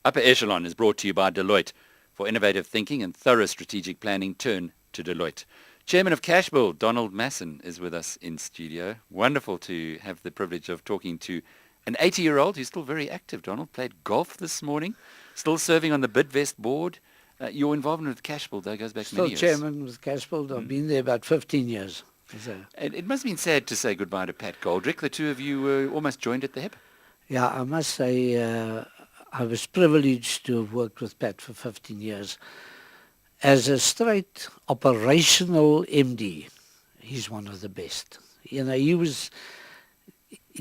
Upper Echelon is brought to you by Deloitte. For innovative thinking and thorough strategic planning, turn to Deloitte. Chairman of Cashbuild, Donal Masson, is with us in studio. Wonderful to have the privilege of talking to an 80-year-old who's still very active. Donald played golf this morning, still serving on the Bidvest board. Your involvement with Cashbuild, though, goes back Still many years. chairman with Cashbuild. I've been there about 15 years. So. It must have been sad to say goodbye to Pat Goldrick. The two of you were almost joined at the hip. Yeah, I must say I was privileged to have worked with Pat for 15 years. As a straight operational MD, he's one of the best. You know, he was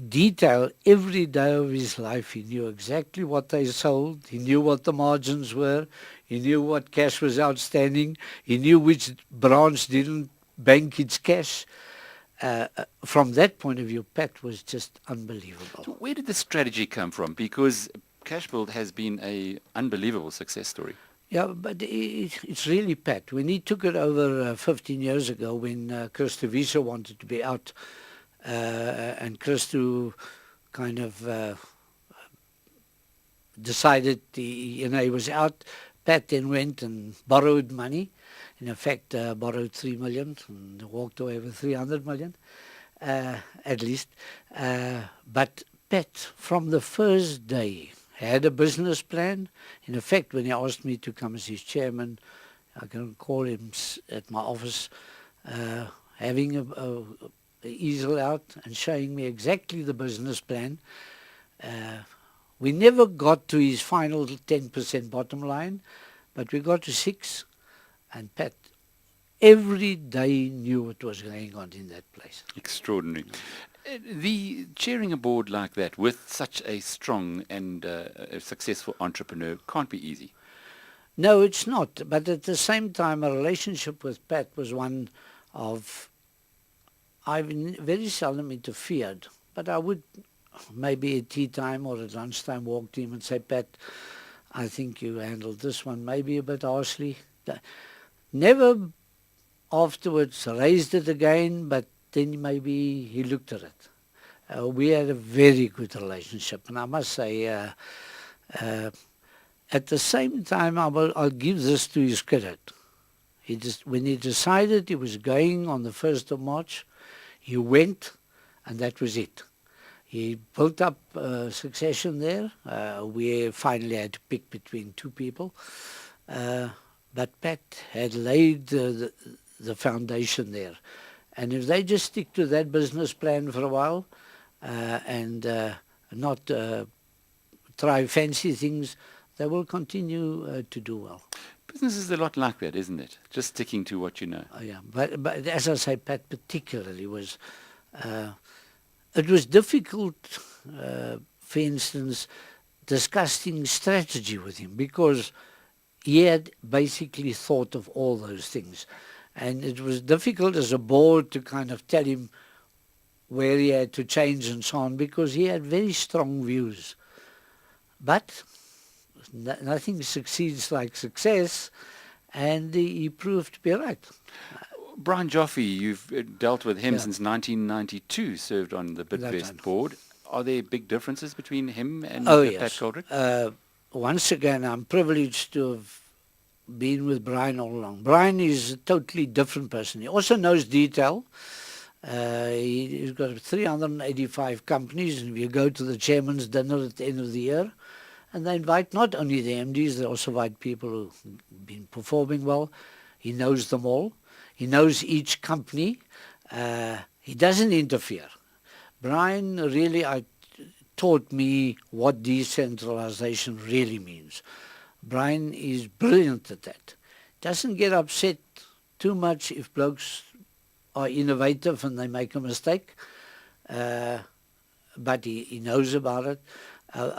detailed every day of his life. He knew exactly what they sold. He knew what the margins were. He knew what cash was outstanding. He knew which branch didn't bank its cash. From that point of view, Pat was just unbelievable. So where did the strategy come from? Because Cashbuild has been an unbelievable success story. Yeah, but it's really Pat. When he took it over 15 years ago, when Christo Wiese wanted to be out, and Christo kind of decided he was out, Pat then went and borrowed money. In effect, borrowed 3 million and walked away with 300 million, at least. But Pat, from the first day, had a business plan. In effect, when he asked me to come as his chairman, I can call him at my office, having a easel out and showing me exactly the business plan. We never got to his final 10% bottom line, but we got to 6%. And Pat every day knew what was going on in that place. Extraordinary. The chairing a board like that with such a strong and a successful entrepreneur can't be easy. No, it's not. But at the same time, a relationship with Pat was one of, I've very seldom interfered, but I would maybe at tea time or at lunchtime walk to him and say, Pat, I think you handled this one maybe a bit harshly. Never afterwards raised it again, but then maybe he looked at it. We had a very good relationship, and I must say, at the same time, I'll give this to his credit. When he decided he was going on the 1st of March, he went, and that was it. He built up succession there. We finally had to pick between two people. But Pat had laid the foundation there. And if they just stick to that business plan for a while and not try fancy things, they will continue to do well. Business is a lot like that, isn't it? Just sticking to what you know. Yeah, but as I say, Pat particularly was... it was difficult, for instance, discussing strategy with him because he had basically thought of all those things. And it was difficult as a board to kind of tell him where he had to change and so on because he had very strong views. But nothing succeeds like success, and he proved to be right. Brian Joffe, you've dealt with him since 1992, served on the Bidvest board. Are there big differences between him and Pat Goldrick? Once again, I'm privileged to have been with Brian all along. Brian is a totally different person. He also knows detail. He's got 385 companies, and we go to the chairman's dinner at the end of the year, and they invite not only the MDs, they also invite people who've been performing well. He knows them all. He knows each company. He doesn't interfere. Brian really taught me what decentralization really means. Brian is brilliant at that. Doesn't get upset too much if blokes are innovative and they make a mistake, but he knows about it.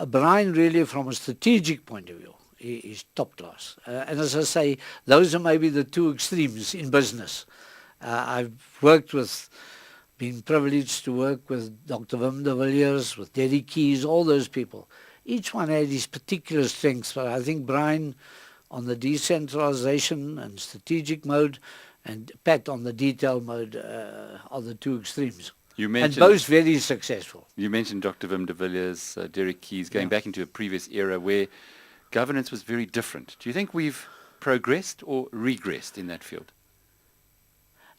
Brian really, from a strategic point of view, is top class. And as I say, those are maybe the two extremes in business. I've been privileged to work with Dr. Wim de Villiers, with Derek Keys, all those people. Each one had his particular strengths, but I think Brian on the decentralization and strategic mode and Pat on the detail mode are the two extremes. And both very successful. You mentioned Dr. Wim de Villiers, Derek Keys, going back into a previous era where governance was very different. Do you think we've progressed or regressed in that field?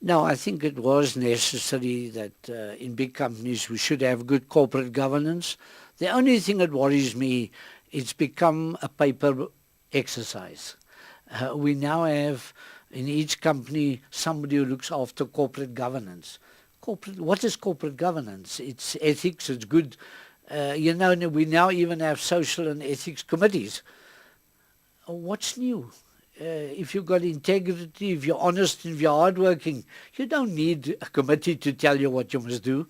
No, I think it was necessary that in big companies we should have good corporate governance. The only thing that worries me, it's become a paper exercise. We now have in each company somebody who looks after corporate governance. What is corporate governance? It's ethics, it's good. We now even have social and ethics committees. What's new? If you've got integrity, if you're honest, if you're hardworking, you don't need a committee to tell you what you must do.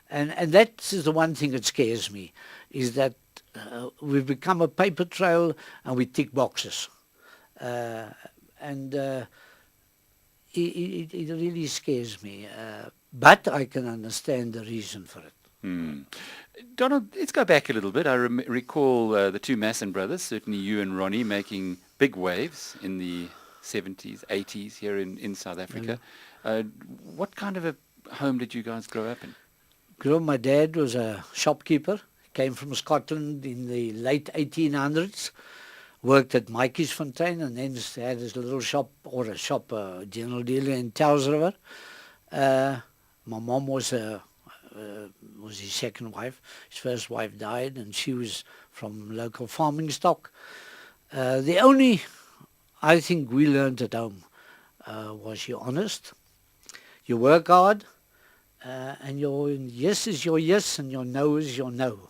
And that is the one thing that scares me, is that we've become a paper trail and we tick boxes. It really scares me. But I can understand the reason for it. Donald, let's go back a little bit. I recall the two Masson brothers, certainly you and Ronnie, making big waves in the 70s, 80s here in South Africa. What kind of a home did you guys grow up in? My dad was a shopkeeper, came from Scotland in the late 1800s, worked at Mikey'sfontein and then had his little shop, general dealer in Towers River. My mom was his second wife. His first wife died and she was from local farming stock. The only, I think, we learned at home was you're honest, you work hard, and your yes is your yes and your no is your no.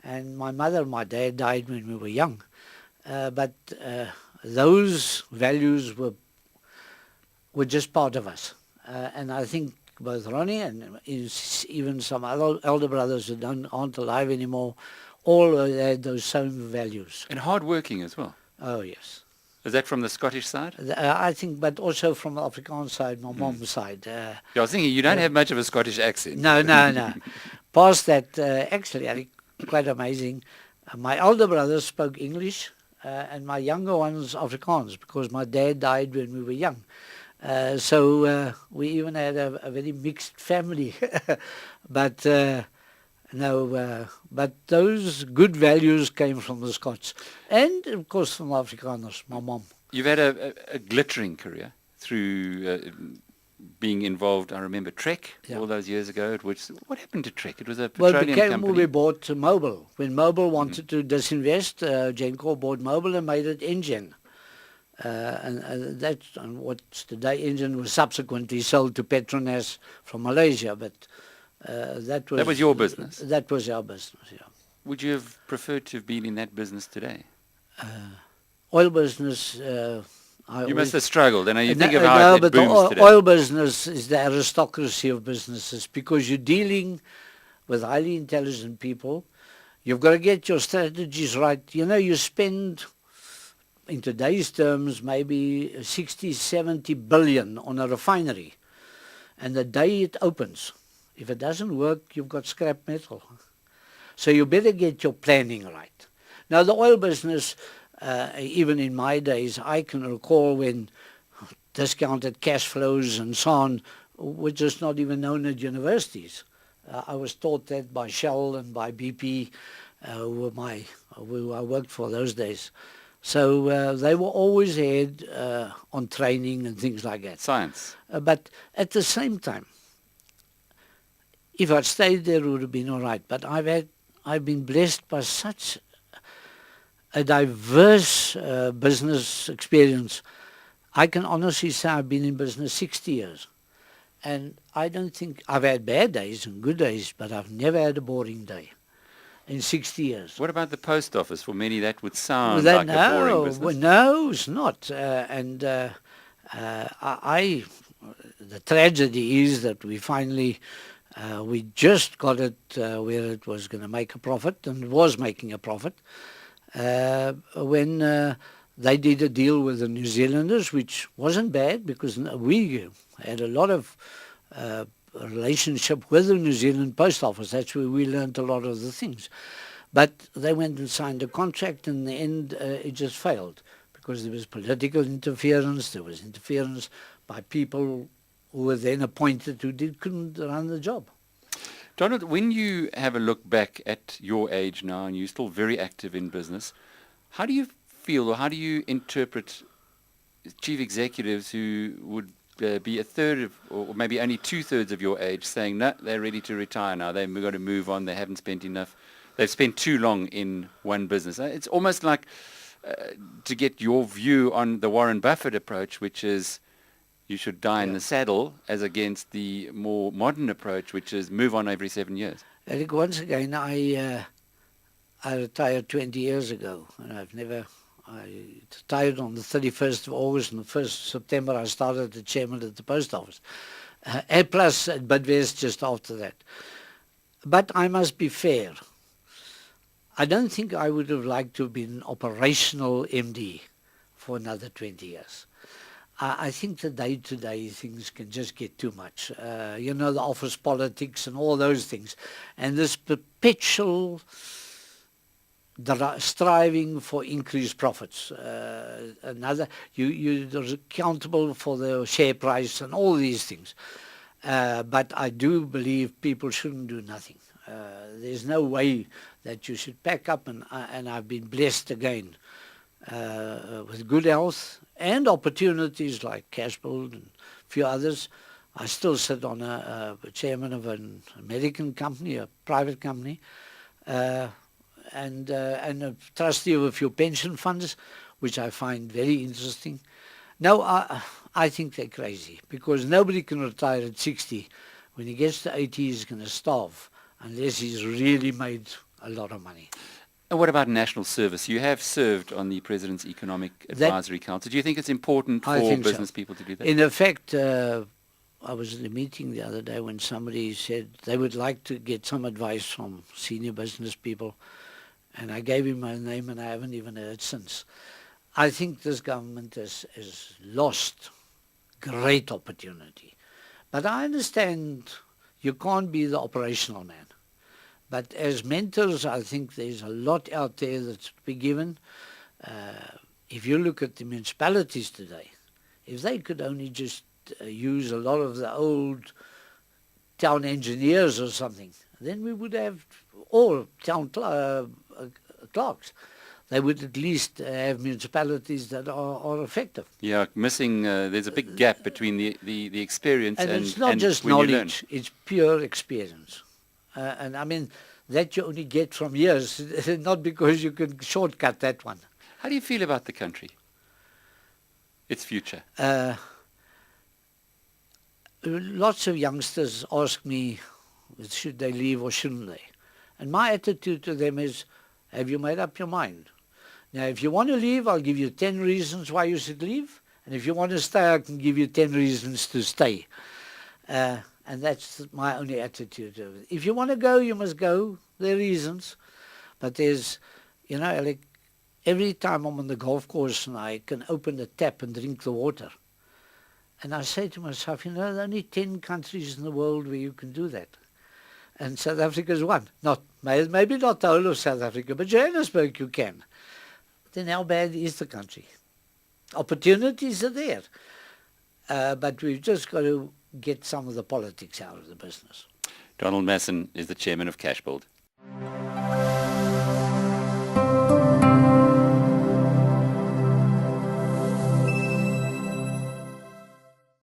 And my mother and my dad died when we were young. But those values were just part of us. And I think both Ronnie and even some other elder brothers who aren't alive anymore, all had those same values. And hard-working as well. Oh, yes. Is that from the Scottish side? I think, but also from the Afrikaans side, my mom's side. I was thinking, you don't have much of a Scottish accent. No. Past that, actually, quite amazing. My elder brothers spoke English, and my younger ones Afrikaans, because my dad died when we were young. So we even had a very mixed family. But but those good values came from the Scots. And, of course, from Afrikaners, my mom. You've had a glittering career through being involved, I remember, Trek all those years ago. What happened to Trek? It was a petroleum company. We bought Mobil. When Mobil wanted to disinvest, Genco bought Mobil and made it Engen. And what's today Engen was subsequently sold to Petronas from Malaysia, but that was your business. That was our business. Yeah. Would you have preferred to have been in that business today? Oil business. You must have struggled, and you think of how it booms today. The oil business is the aristocracy of businesses, because you're dealing with highly intelligent people. You've got to get your strategies right. You spend, in today's terms, maybe 60, 70 billion on a refinery. And the day it opens, if it doesn't work, you've got scrap metal. So you better get your planning right. Now, the oil business, even in my days, I can recall when discounted cash flows and so on were just not even known at universities. I was taught that by Shell and by BP, who I worked for those days. So they were always ahead on training and things like that. Science. But at the same time, if I'd stayed there, it would have been all right. But I've been blessed by such a diverse business experience. I can honestly say I've been in business 60 years. And I don't think, I've had bad days and good days, but I've never had a boring day in 60 years. What about the post office? For many, that would sound like a boring business. Well, no, it's not. The tragedy is that we finally, we just got it where it was going to make a profit, and it was making a profit, when they did a deal with the New Zealanders, which wasn't bad, because we had a lot of relationship with the New Zealand Post Office. That's where we learned a lot of the things. But they went and signed a contract, and in the end it just failed, because there was political interference, there was interference by people who were then appointed who couldn't run the job. Donald, when you have a look back at your age now, and you're still very active in business, how do you feel, or how do you interpret chief executives who would be a third of, or maybe only two-thirds of your age, saying, no, they're ready to retire now, they've got to move on, they haven't spent enough, they've spent too long in one business? It's almost like to get your view on the Warren Buffett approach, which is you should die in the saddle, as against the more modern approach, which is move on every 7 years. Eric, once again, I retired 20 years ago, and I retired on the 31st of August, and the 1st of September I started as chairman at the post office. And plus at Bidvest just after that. But I must be fair. I don't think I would have liked to have been operational MD for another 20 years. I think the day-to-day things can just get too much. The office politics and all those things. And this perpetual striving for increased profits. You're accountable for the share price and all these things. But I do believe people shouldn't do nothing. There's no way that you should pack up, and I've been blessed again with good health and opportunities like Cashbuild and a few others. I still sit on a chairman of an American company, a private company, and a trustee of a few pension funds, which I find very interesting. No, I think they're crazy, because nobody can retire at 60. When he gets to 80, he's going to starve unless he's really made a lot of money. And what about national service? You have served on the President's Economic Advisory Council. Do you think it's important for business people to do that? In effect, I was in a meeting the other day when somebody said they would like to get some advice from senior business people, and I gave him my name, and I haven't even heard since. I think this government has lost great opportunity. But I understand you can't be the operational man. But as mentors, I think there's a lot out there that's to be given. If you look at the municipalities today, if they could only just use a lot of the old town engineers or something, then we would have all town clerks. They would at least have municipalities that are effective. Yeah, missing, there's a big gap between the experience and it's not just knowledge, it's pure experience. And I mean, that you only get from years, not because you can shortcut that one. How do you feel about the country, its future? Lots of youngsters ask me, should they leave or shouldn't they? And my attitude to them is, have you made up your mind? Now, if you want to leave, I'll give you 10 reasons why you should leave. And if you want to stay, I can give you 10 reasons to stay. And that's my only attitude to it. If you want to go, you must go. There are reasons. But there's, like every time I'm on the golf course and I can open the tap and drink the water. And I say to myself, there are only 10 countries in the world where you can do that. And South Africa is one. Maybe not the whole of South Africa, but Johannesburg you can. Then how bad is the country? Opportunities are there. But we've just got to get some of the politics out of the business. Donal Masson is the chairman of Cashbuild.